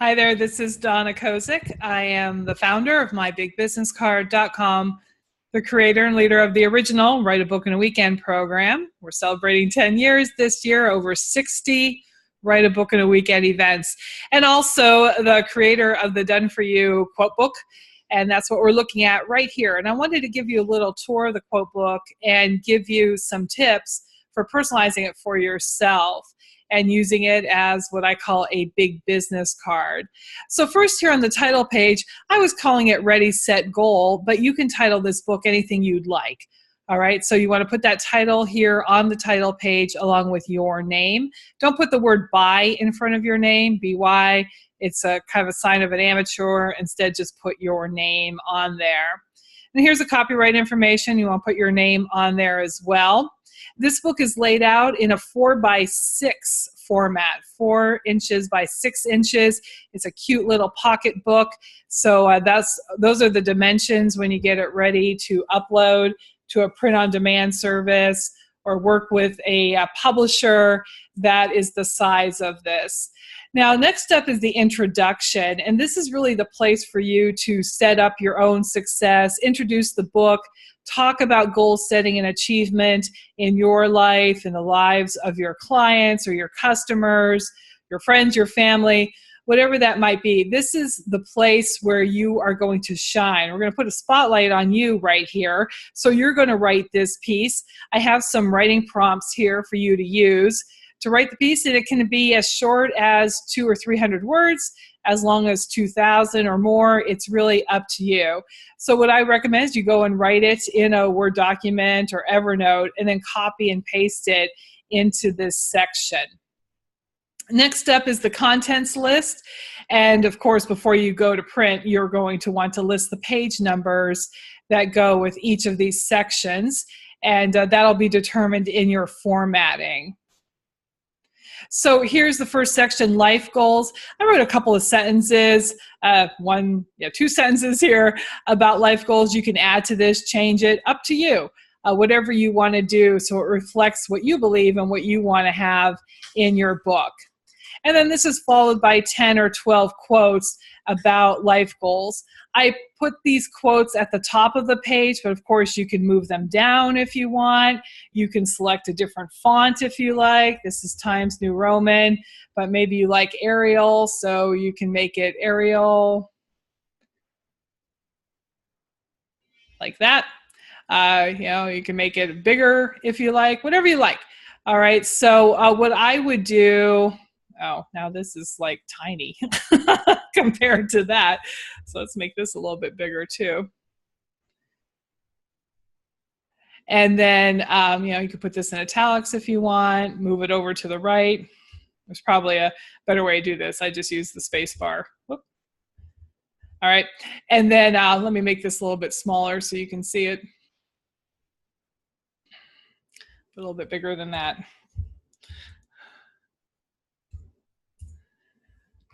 Hi there, this is Donna Kozik. I am the founder of MyBigBusinessCard.com, the creator and leader of the original Write a Book in a Weekend program. We're celebrating 10 years this year, over 60 Write a Book in a Weekend events, and also the creator of the Done For You quote book. And that's what we're looking at right here. And I wanted to give you a little tour of the quote book and give you some tips for personalizing it for yourself and using it as what I call a big business card. So first, here on the title page, I was calling it Ready, Set, Goal, but you can title this book anything you'd like. All right, so you want to put that title here on the title page along with your name. Don't put the word by in front of your name, BY. It's a kind of a sign of an amateur. Instead, just put your name on there. And here's the copyright information. You want to put your name on there as well. This book is laid out in a 4x6 format, 4 inches by 6 inches. It's a cute little pocket book. So those are the dimensions when you get it ready to upload to a print-on-demand service or work with a publisher. That is the size of this. Now, next up is the introduction, and this is really the place for you to set up your own success, introduce the book, talk about goal setting and achievement in your life and the lives of your clients or your customers, your friends, your family, whatever that might be. This is the place where you are going to shine. We're going to put a spotlight on you right here. So you're going to write this piece. I have some writing prompts here for you to use to write the piece, and it can be as short as 200 or 300 words, as long as 2,000 or more. It's really up to you. So what I recommend is you go and write it in a Word document or Evernote and then copy and paste it into this section. Next up is the contents list. And of course, before you go to print, you're going to want to list the page numbers that go with each of these sections. And that'll be determined in your formatting. So here's the first section, life goals. I wrote a couple of sentences, 2 sentences here about life goals. You can add to this, change it, up to you, whatever you want to do so it reflects what you believe and what you want to have in your book. And then this is followed by 10 or 12 quotes about life goals. I put these quotes at the top of the page, but of course you can move them down if you want. You can select a different font if you like. This is Times New Roman, but maybe you like Arial, so you can make it Arial like that. You can make it bigger if you like, whatever you like. All right, so what I would do, oh, now this is like tiny compared to that. So let's make this a little bit bigger too. And then, you could put this in italics if you want, move it over to the right. There's probably a better way to do this. I just use the space bar. Whoop. All right. And then let me make this a little bit smaller so you can see it. A little bit bigger than that.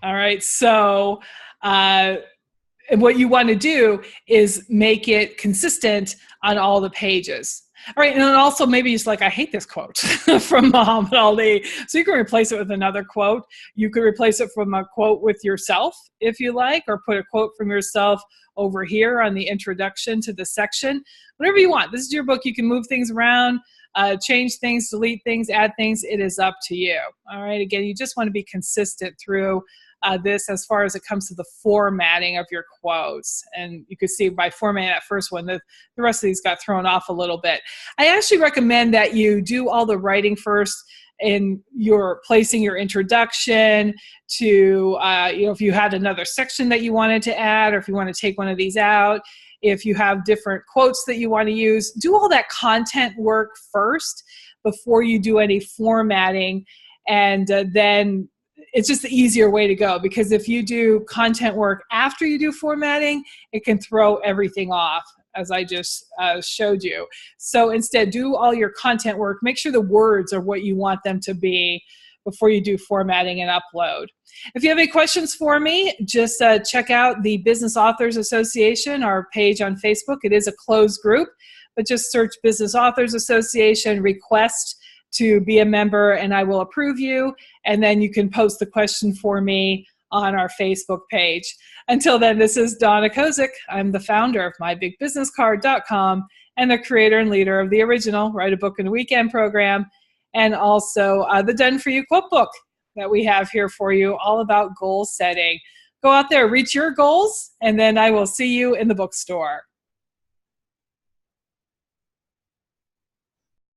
All right, so what you want to do is make it consistent on all the pages. All right, and then also maybe it's like, I hate this quote from Muhammad Ali. So you can replace it with another quote. You could replace it from a quote with yourself if you like, or put a quote from yourself over here on the introduction to the section. Whatever you want. This is your book. You can move things around, change things, delete things, add things. It is up to you. All right, again, you just want to be consistent through this as far as it comes to the formatting of your quotes. And you can see by formatting that first one, the rest of these got thrown off a little bit. I actually recommend that you do all the writing first in your placing your introduction to, if you had another section that you wanted to add, or if you want to take one of these out, if you have different quotes that you want to use, do all that content work first before you do any formatting. And then it's just the easier way to go, because if you do content work after you do formatting, it can throw everything off, as I just showed you. So instead, do all your content work. Make sure the words are what you want them to be before you do formatting and upload. If you have any questions for me, just check out the Business Authors Association, our page on Facebook. It is a closed group, but just search Business Authors Association, request to be a member, and I will approve you. And then you can post the question for me on our Facebook page. Until then, this is Donna Kozik. I'm the founder of MyBigBusinessCard.com and the creator and leader of the original Write a Book in a Weekend program, and also the Done For You Quote Book that we have here for you, all about goal setting. Go out there, reach your goals, and then I will see you in the bookstore.